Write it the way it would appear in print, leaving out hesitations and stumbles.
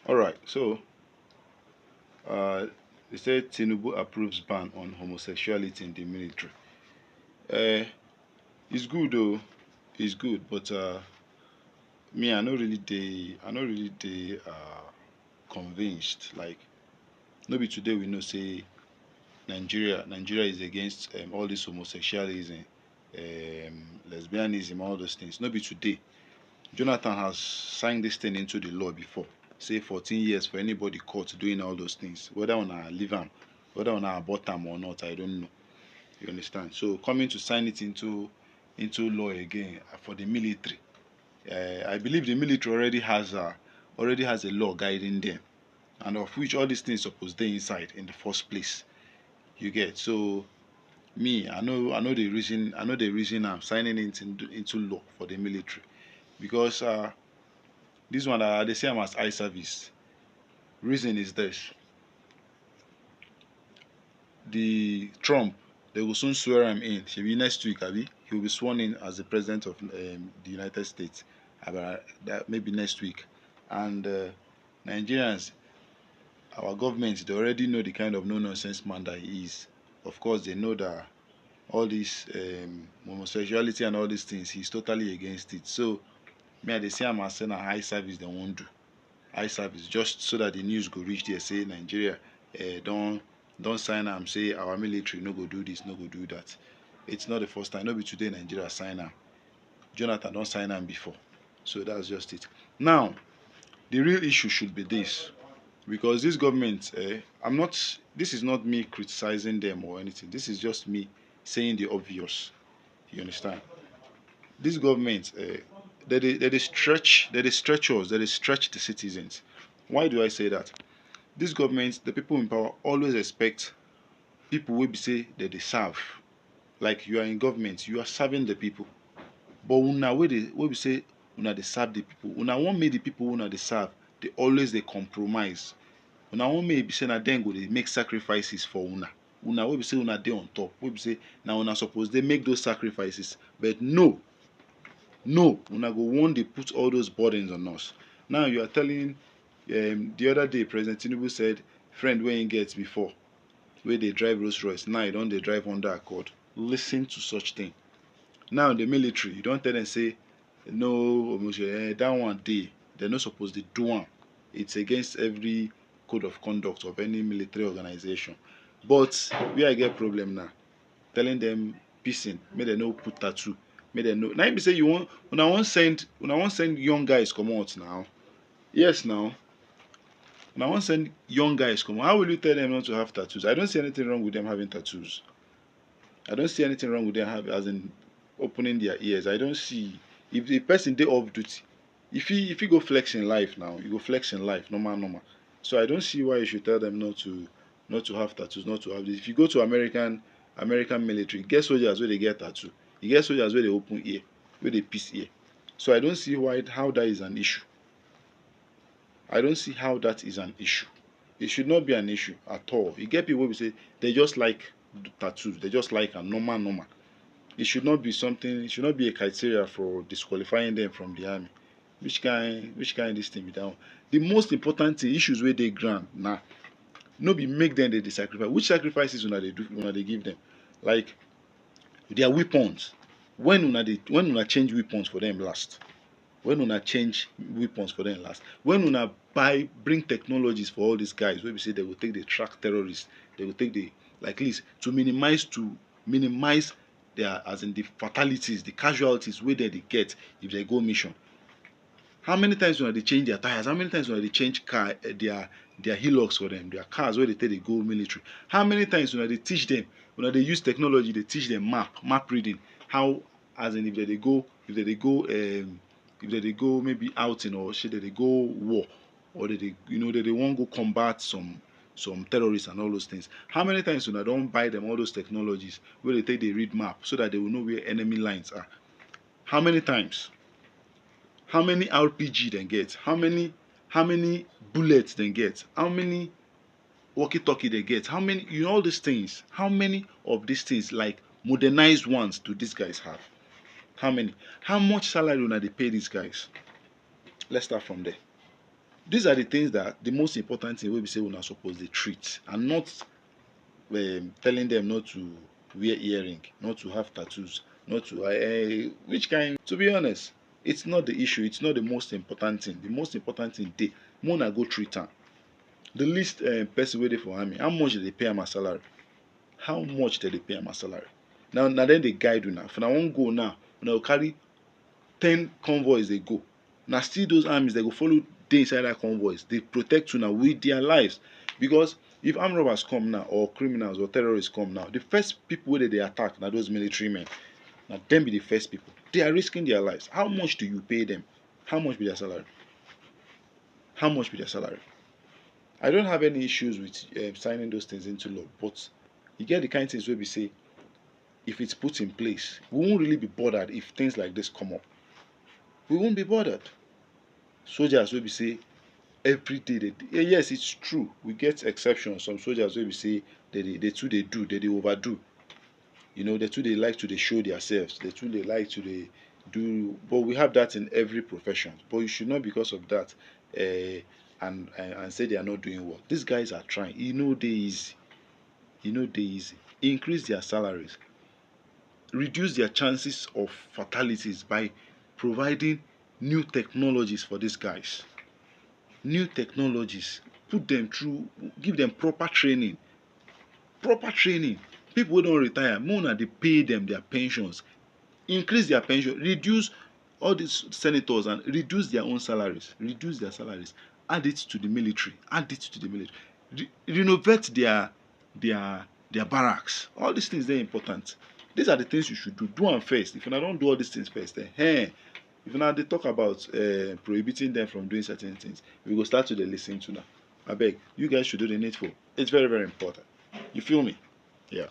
All right. So uh, they said Tinubu approves ban on homosexuality in the military. Uh, it's good though. It's good, but me, I not really dey convinced. Like, no be today we know say Nigeria is against all this homosexualism, lesbianism, all those things. No be today. Jonathan has signed this thing into the law before. Say 14 years for anybody caught doing all those things, whether on a leave am, whether on a abort am or not, I don't know. You understand? So coming to sign it into law again for the military. I believe the military already has a law guiding them, and of which all these things supposed to inside in the first place. You get so me. I know the reason I'm signing it into law for the military because this one they say I'm as eye service. Reason is this: the Trump they will soon swear him in. She'll be next week, Abi. He will be sworn in as the president of the United States. About that maybe next week, and Nigerians, our government, they already know the kind of no nonsense man that he is. Of course, they know that all this homosexuality and all these things, he's totally against it. So me, they say I'm as a high service they won't do. High service just so that the news go reach there say Nigeria don't sign am say our military no go do this, no go do that. It's not the first time. No be today Nigeria sign am. Jonathan don't sign am before. So that's just it. Now, the real issue should be this. Because this government, I'm not this is not me criticizing them or anything. This is just me saying the obvious. You understand? This government, they stretch us, they stretch the citizens. Why do I say that? This government, the people in power always expect people will be say that they serve. Like you are in government, you are serving the people. But una wey be say una dey serve the people, una wan make the people una dey serve, they always dey compromise. Una wan make e be say na dem go dey make sacrifices for una. Una wey be say una dey on top, wey be say na una suppose dey make those sacrifices. But no, no, una go wan dey put all those burdens on us. Now you are telling the other day President Tinubu said friend wey him get before wey dey drive Rolls Royce, now e don dey drive Honda Accord. Listen to such thing. Now the military, you don tell them say no that one dey, dem no suppose dey do am. It's against every code of conduct of any military organization. But where I get problem now, telling them pissing, make dem no put tattoo, make dem no. Now be say you want una wan send young guys come out now. Yes now. Una wan send young guys come out. How will you tell them not to have tattoos? I don't see anything wrong with them having tattoos. I don't see anything wrong with them as in opening their ears. I don't see if the person dey off duty. If he go flex in life now, you go flex in life, normal. So I don't see why you should tell them not to have tattoos, not to have this. If you go to American military, get soldiers where they get tattoo. You get soldiers where they open ear, where they piece ear. So I don't see how that is an issue. I don't see how that is an issue. It should not be an issue at all. You get people who say they just like tattoos, they just like a normal. It should not be something. It should not be a criteria for disqualifying them from the army. Which kind this thing be that one? The most important thing, issues where they grant now. No be make them they sacrifice. Which sacrifices una they give them? Like their weapons. When una change weapons for them last? When una change weapons for them last? When una bring technologies for all these guys, where we say they will take the track terrorists, they will take the like this to minimize their as in the fatalities, the casualties where they get if they go mission. How many times una they change their tires? How many times una they change their hillocks for them, their cars where they take they go military? How many times una they teach them? Una they use technology, they teach them map reading. How as in if they go maybe outing or shit, they go war or they want go combat some terrorists and all those things. How many times una don't buy them all those technologies where they take they read map so that they will know where enemy lines are? How many times? How many RPG they get? How many bullets they get? How many walkie-talkie they get? How many all these things? How many of these things like modernized ones do these guys have? How many? How much salary una they pay these guys? Let's start from there. These are the things that the most important thing wey be say una suppose dey treat, and not telling them not to wear earring, not to have tattoos, not to which kind. To be honest, it's not the issue. It's not the most important thing. The most important thing dey make una go treat am. The least person wey dey for army, how much dey pay am as salary? How much dey pay am as salary? Now dem dey guide una. If una wan go now, una go carry 10 convoys dey go. Na still those armies dey go follow dey inside that convoys dey protect una with their lives. Because if armed robbers come now, or criminals or terrorists come now, the first people wey dey attack na those military men. Na dem be the first people. They are risking their lives. How much do you pay them? How much be their salary? How much be their salary? I don't have any issues with signing those things into law, but you get the kind of things wey be say, if it's put in place, we won't really be bothered if things like this come up. We won't be bothered. Soldiers wey be say every day yes, it's true, we get exceptions. Some soldiers wey be say they too dey do, they overdo. You know, they too they like to they show themselves. They too they like to they do. But we have that in every profession. But you should not, because of that, and say they are not doing work. These guys are trying. You know they easy. You know they easy. Increase their salaries. Reduce their chances of fatalities by providing new technologies for these guys. New technologies. Put them through, give them proper training. Proper training. People wey don retire, more na dey pay them their pensions. Increase their pension. Reduce all these senators and reduce their own salaries. Reduce their salaries. Add it to the military. Add it to the military. Renovate their barracks. All these things dey important. These are the things you should do. Do them first. If you don't do all these things first, then if now they talk about prohibiting them from doing certain things, we will start to listen to now. I beg, you guys should do the needful. It's very, very important. You feel me? Yeah.